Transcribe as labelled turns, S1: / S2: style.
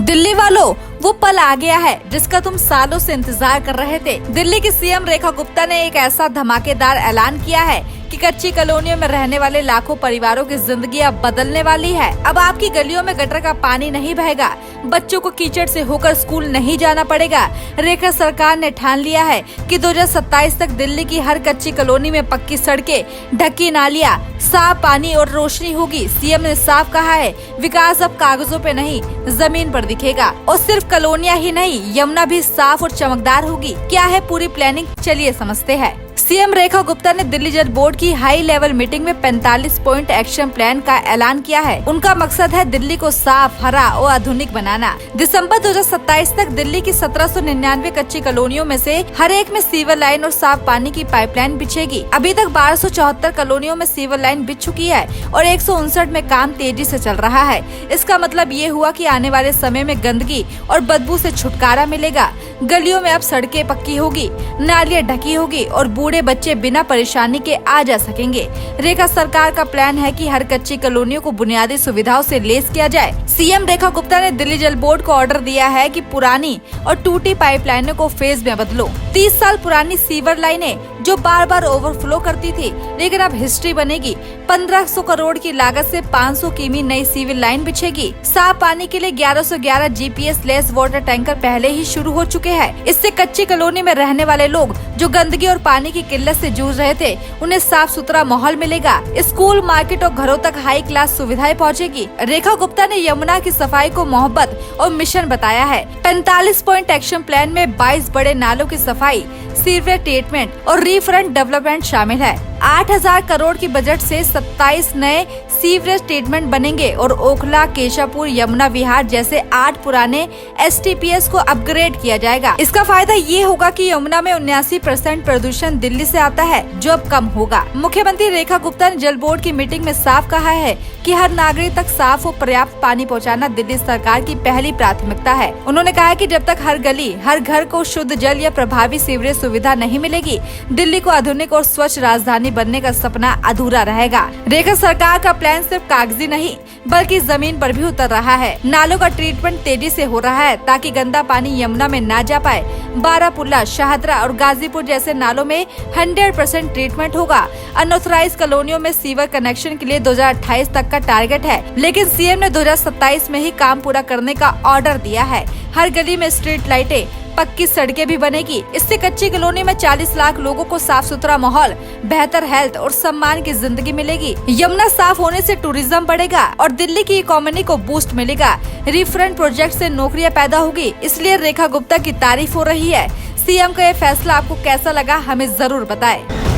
S1: दिल्ली वालों, वो पल आ गया है जिसका तुम सालों से इंतजार कर रहे थे। दिल्ली की सीएम रेखा गुप्ता ने एक ऐसा धमाकेदार ऐलान किया है कि कच्ची कॉलोनियों में रहने वाले लाखों परिवारों की जिंदगी अब बदलने वाली है। अब आपकी गलियों में गटर का पानी नहीं बहेगा, बच्चों को कीचड़ से होकर स्कूल नहीं जाना पड़ेगा। रेखा सरकार ने ठान लिया है कि 2027 तक दिल्ली की हर कच्ची कॉलोनी में पक्की सड़कें, ढकी नालियां, साफ पानी और रोशनी होगी। सीएम ने साफ कहा है, विकास अब कागजों पे नहीं, जमीन पर दिखेगा। और सिर्फ कॉलोनियां ही नहीं, यमुना भी साफ और चमकदार होगी। क्या है पूरी प्लानिंग, चलिए समझते हैं। सीएम रेखा गुप्ता ने दिल्ली जल बोर्ड की हाई लेवल मीटिंग में 45 पॉइंट एक्शन प्लान का ऐलान किया है। उनका मकसद है दिल्ली को साफ, हरा और आधुनिक बनाना। दिसंबर 2027 तक दिल्ली की 1799 कच्ची कॉलोनियों में से हर एक में सीवर लाइन और साफ पानी की पाइपलाइन बिछेगी। अभी तक 1274 कॉलोनियों में सीवर लाइन बिछ चुकी है और 159 में काम तेजी से चल रहा है। इसका मतलब ये हुआ कि आने वाले समय में गंदगी और बदबू से छुटकारा मिलेगा। गलियों में अब सड़कें पक्की होगी, नालियां ढकी होगी और बूढ़े बच्चे बिना परेशानी के आ जा सकेंगे। रेखा सरकार का प्लान है कि हर कच्ची कॉलोनियों को बुनियादी सुविधाओं से लैस किया जाए। सीएम रेखा गुप्ता ने दिल्ली जल बोर्ड को ऑर्डर दिया है कि पुरानी और टूटी पाइपलाइनों को फेज में बदलो। 30 साल पुरानी सीवर लाइनें जो बार बार ओवरफ्लो करती थी, लेकिन अब हिस्ट्री बनेगी। 1500 करोड़ की लागत से 500 किमी नई सीवर लाइन बिछेगी। साफ पानी के लिए 1111 जीपीएस लेस वाटर टैंकर पहले ही शुरू हो चुके हैं। इससे कच्ची कॉलोनी में रहने वाले लोग जो गंदगी और पानी की किल्लत से जूझ रहे थे, उन्हें साफ सुथरा माहौल मिलेगा। स्कूल, मार्केट और घरों तक हाई क्लास सुविधाएं पहुंचेगी। रेखा गुप्ता ने यमुना की सफाई को मोहब्बत और मिशन बताया है। 45 पॉइंट एक्शन प्लान में 22 बड़े नालों की सफाई, सीवरेज ट्रीटमेंट और रिफ्रंट डेवलपमेंट शामिल है। 8000 करोड़ की बजट से 27 नए सीवरेज ट्रीटमेंट बनेंगे और ओखला, केशापुर, यमुना विहार जैसे 8 पुराने STPs को अपग्रेड किया जाएगा। इसका फायदा ये होगा कि यमुना में 79% प्रदूषण दिल्ली से आता है, जो अब कम होगा। मुख्यमंत्री रेखा गुप्ता ने जल बोर्ड की मीटिंग में साफ कहा है कि हर नागरिक तक साफ और पर्याप्त पानी पहुंचाना दिल्ली सरकार की पहली प्राथमिकता है। उन्होंने कहा कि जब तक हर गली, हर घर को शुद्ध जल या प्रभावी सीवरेज सुविधा नहीं मिलेगी, दिल्ली को आधुनिक और स्वच्छ राजधानी बनने का सपना अधूरा रहेगा। रेखा सरकार का प्लान सिर्फ कागजी नहीं, बल्कि जमीन पर भी उतर रहा है। नालों का ट्रीटमेंट तेजी से हो रहा है ताकि गंदा पानी यमुना में न जा पाए। बारापुल्ला, शाहदरा और गाजीपुर जैसे नालों में 100% ट्रीटमेंट होगा। अनऑथराइज कॉलोनियों में सीवर कनेक्शन के लिए 2028 तक का टारगेट है, लेकिन सीएम ने 2027 में ही काम पूरा करने का ऑर्डर दिया है। हर गली में स्ट्रीट लाइटें, पक्की सड़कें भी बनेगी। इससे कच्ची कॉलोनी में 40 लाख लोगों को साफ सुथरा माहौल, बेहतर हेल्थ और सम्मान की जिंदगी मिलेगी। यमुना साफ होने से टूरिज्म बढ़ेगा और दिल्ली की इकोनॉमी को बूस्ट मिलेगा। रिफ्रंट प्रोजेक्ट से नौकरियां पैदा होगी, इसलिए रेखा गुप्ता की तारीफ हो रही है। सीएम का ये फैसला आपको कैसा लगा, हमें जरूर बताएं।